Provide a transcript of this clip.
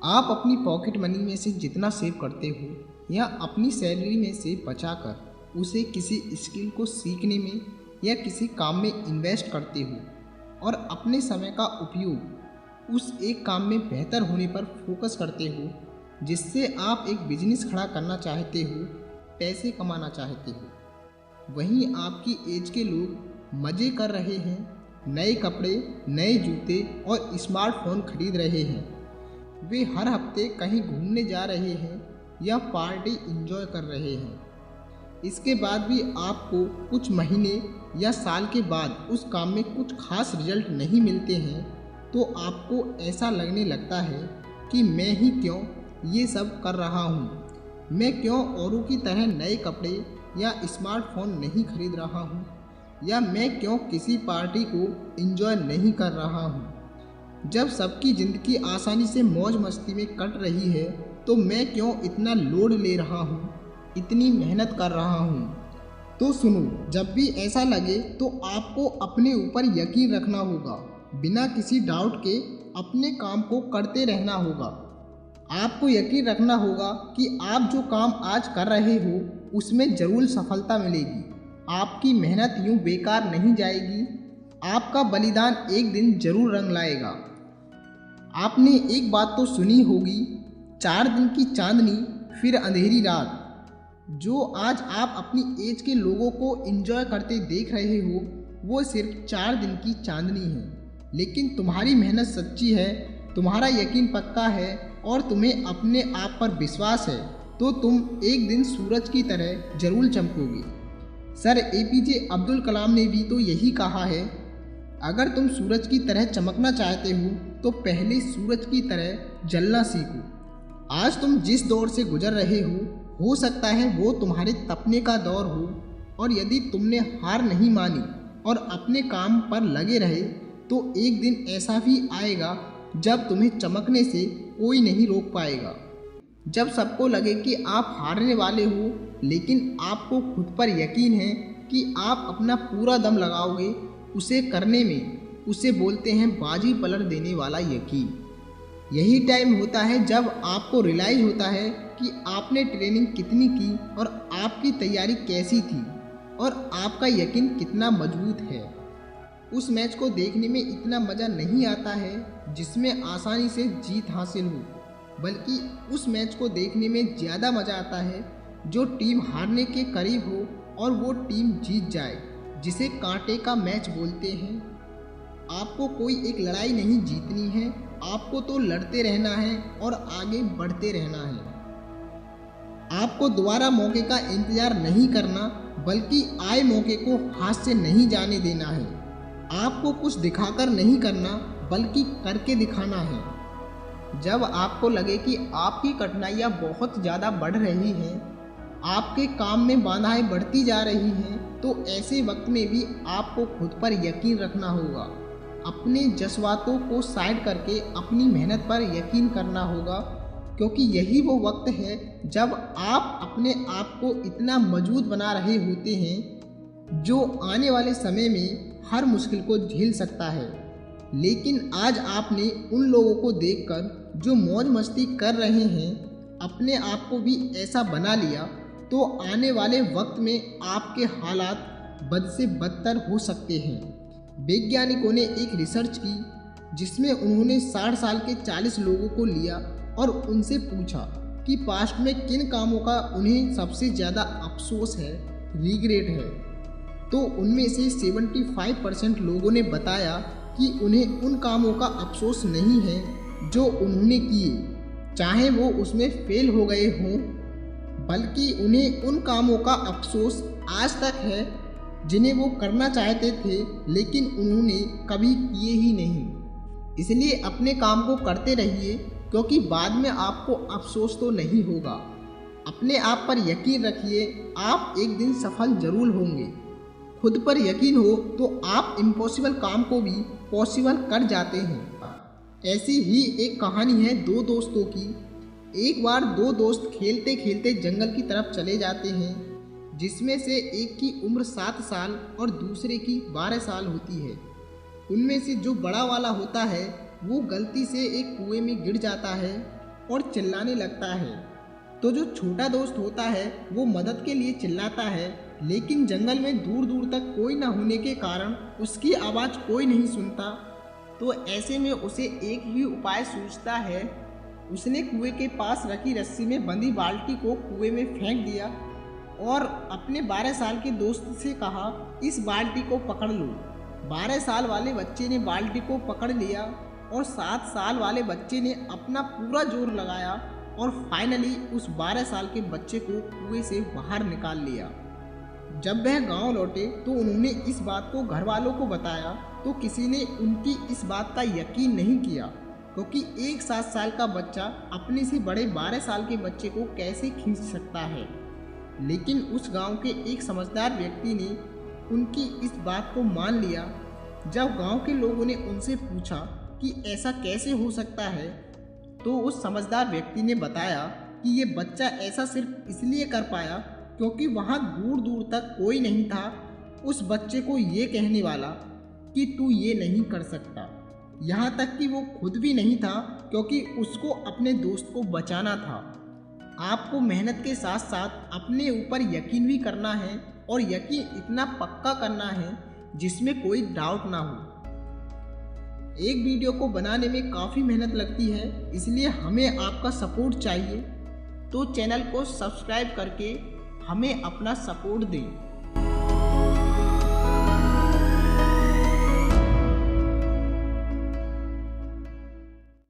आप अपनी pocket money में से जितना सेव करते हो या अपनी सैलरी में से बचाकर उसे किसी स्किल को सीखने में या किसी काम में इन्वेस्ट करते हो और अपने समय का उपयोग उस एक काम में बेहतर होने पर फोकस करते हो जिससे आप एक बिजनेस खड़ा करना चाहते हो, पैसे कमाना चाहते हो। वहीं आपकी एज के लोग मज़े कर रहे हैं, नए कपड़े, नए जूते और स्मार्टफोन खरीद रहे हैं। वे हर हफ्ते कहीं घूमने जा रहे हैं या पार्टी एंजॉय कर रहे हैं। इसके बाद भी आपको कुछ महीने या साल के बाद उस काम में कुछ खास रिजल्ट नहीं मिलते हैं तो आपको ऐसा लगने लगता है कि मैं ही क्यों ये सब कर रहा हूँ, मैं क्यों औरों की तरह नए कपड़े या स्मार्टफोन नहीं खरीद रहा हूँ, या मैं क्यों किसी पार्टी को एंजॉय नहीं कर रहा हूँ। जब सबकी ज़िंदगी आसानी से मौज मस्ती में कट रही है तो मैं क्यों इतना लोड ले रहा हूँ, इतनी मेहनत कर रहा हूँ। तो सुनो, जब भी ऐसा लगे तो आपको अपने ऊपर यकीन रखना होगा, बिना किसी डाउट के अपने काम को करते रहना होगा। आपको यकीन रखना होगा कि आप जो काम आज कर रहे हो उसमें ज़रूर सफलता मिलेगी। आपकी मेहनत यूँ बेकार नहीं जाएगी, आपका बलिदान एक दिन जरूर रंग लाएगा। आपने एक बात तो सुनी होगी, 4 दिन की चांदनी फिर अंधेरी रात। जो आज आप अपनी एज के लोगों को एंजॉय करते देख रहे हो वो सिर्फ 4 दिन की चांदनी है, लेकिन तुम्हारी मेहनत सच्ची है, तुम्हारा यकीन पक्का है और तुम्हें अपने आप पर विश्वास है तो तुम एक दिन सूरज की तरह जरूर चमकोगे। सर एपीजे अब्दुल कलाम ने भी तो यही कहा है, अगर तुम सूरज की तरह चमकना चाहते हो तो पहले सूरज की तरह जलना सीखो। आज तुम जिस दौर से गुजर रहे हो सकता है वो तुम्हारे तपने का दौर हो, और यदि तुमने हार नहीं मानी और अपने काम पर लगे रहे तो एक दिन ऐसा भी आएगा जब तुम्हें चमकने से कोई नहीं रोक पाएगा। जब सबको लगे कि आप हारने वाले हो लेकिन आपको खुद पर यकीन है कि आप अपना पूरा दम लगाओगे उसे करने में, उसे बोलते हैं बाजी पलट देने वाला यकीन। यही टाइम होता है जब आपको रियलाइज होता है कि आपने ट्रेनिंग कितनी की और आपकी तैयारी कैसी थी और आपका यकीन कितना मजबूत है। उस मैच को देखने में इतना मज़ा नहीं आता है जिसमें आसानी से जीत हासिल हो, बल्कि उस मैच को देखने में ज़्यादा मज़ा आता है जो टीम हारने के करीब हो और वो टीम जीत जाए, जिसे कांटे का मैच बोलते हैं। आपको कोई एक लड़ाई नहीं जीतनी है, आपको तो लड़ते रहना है और आगे बढ़ते रहना है। आपको दोबारा मौके का इंतज़ार नहीं करना बल्कि आए मौके को हाथ से नहीं जाने देना है। आपको कुछ दिखाकर नहीं करना बल्कि करके दिखाना है। जब आपको लगे कि आपकी कठिनाइयाँ बहुत ज़्यादा बढ़ रही हैं, आपके काम में बाधाएं बढ़ती जा रही हैं, तो ऐसे वक्त में भी आपको खुद पर यकीन रखना होगा। अपने जज्बातों को साइड करके अपनी मेहनत पर यकीन करना होगा, क्योंकि यही वो वक्त है जब आप अपने आप को इतना मजबूत बना रहे होते हैं जो आने वाले समय में हर मुश्किल को झेल सकता है। लेकिन आज आपने उन लोगों को देखकर जो मौज मस्ती कर रहे हैं अपने आप को भी ऐसा बना लिया तो आने वाले वक्त में आपके हालात बद से बदतर हो सकते हैं। वैज्ञानिकों ने एक रिसर्च की जिसमें उन्होंने 60 साल के 40 लोगों को लिया और उनसे पूछा कि पास्ट में किन कामों का उन्हें सबसे ज़्यादा अफसोस है, रिग्रेट है। तो उनमें से 75% लोगों ने बताया कि उन्हें उन कामों का अफसोस नहीं है जो उन्होंने किए, चाहे वो उसमें फेल हो गए हों, बल्कि उन्हें उन कामों का अफसोस आज तक है जिन्हें वो करना चाहते थे लेकिन उन्होंने कभी किए ही नहीं। इसलिए अपने काम को करते रहिए, क्योंकि बाद में आपको अफसोस तो नहीं होगा। अपने आप पर यकीन रखिए, आप एक दिन सफल जरूर होंगे। खुद पर यकीन हो तो आप इम्पॉसिबल काम को भी पॉसिबल कर जाते हैं। ऐसी ही एक कहानी है 2 दोस्तों की। एक बार 2 दोस्त खेलते खेलते जंगल की तरफ चले जाते हैं, जिसमें से एक की उम्र 7 साल और दूसरे की 12 साल होती है। उनमें से जो बड़ा वाला होता है वो गलती से एक कुएं में गिर जाता है और चिल्लाने लगता है। तो जो छोटा दोस्त होता है वो मदद के लिए चिल्लाता है, लेकिन जंगल में दूर दूर तक कोई न होने के कारण उसकी आवाज़ कोई नहीं सुनता। तो ऐसे में उसे एक ही उपाय सूझता है। उसने कुएं के पास रखी रस्सी में बंधी बाल्टी को कुएं में फेंक दिया और अपने 12 साल के दोस्त से कहा, इस बाल्टी को पकड़ लो। 12 साल वाले बच्चे ने बाल्टी को पकड़ लिया और 7 साल वाले बच्चे ने अपना पूरा जोर लगाया और फाइनली उस 12 साल के बच्चे को कुएं से बाहर निकाल लिया। जब वह गांव लौटे तो उन्होंने इस बात को घर वालों को बताया, तो किसी ने उनकी इस बात का यकीन नहीं किया, क्योंकि एक 7 साल का बच्चा अपने से बड़े 12 साल के बच्चे को कैसे खींच सकता है। लेकिन उस गांव के एक समझदार व्यक्ति ने उनकी इस बात को मान लिया। जब गांव के लोगों ने उनसे पूछा कि ऐसा कैसे हो सकता है, तो उस समझदार व्यक्ति ने बताया कि ये बच्चा ऐसा सिर्फ इसलिए कर पाया क्योंकि वहाँ दूर दूर तक कोई नहीं था उस बच्चे को ये कहने वाला कि तू ये नहीं कर सकता। यहाँ तक कि वो खुद भी नहीं था, क्योंकि उसको अपने दोस्त को बचाना था। आपको मेहनत के साथ साथ अपने ऊपर यकीन भी करना है, और यकीन इतना पक्का करना है जिसमें कोई डाउट ना हो। एक वीडियो को बनाने में काफ़ी मेहनत लगती है, इसलिए हमें आपका सपोर्ट चाहिए। तो चैनल को सब्सक्राइब करके हमें अपना सपोर्ट दें।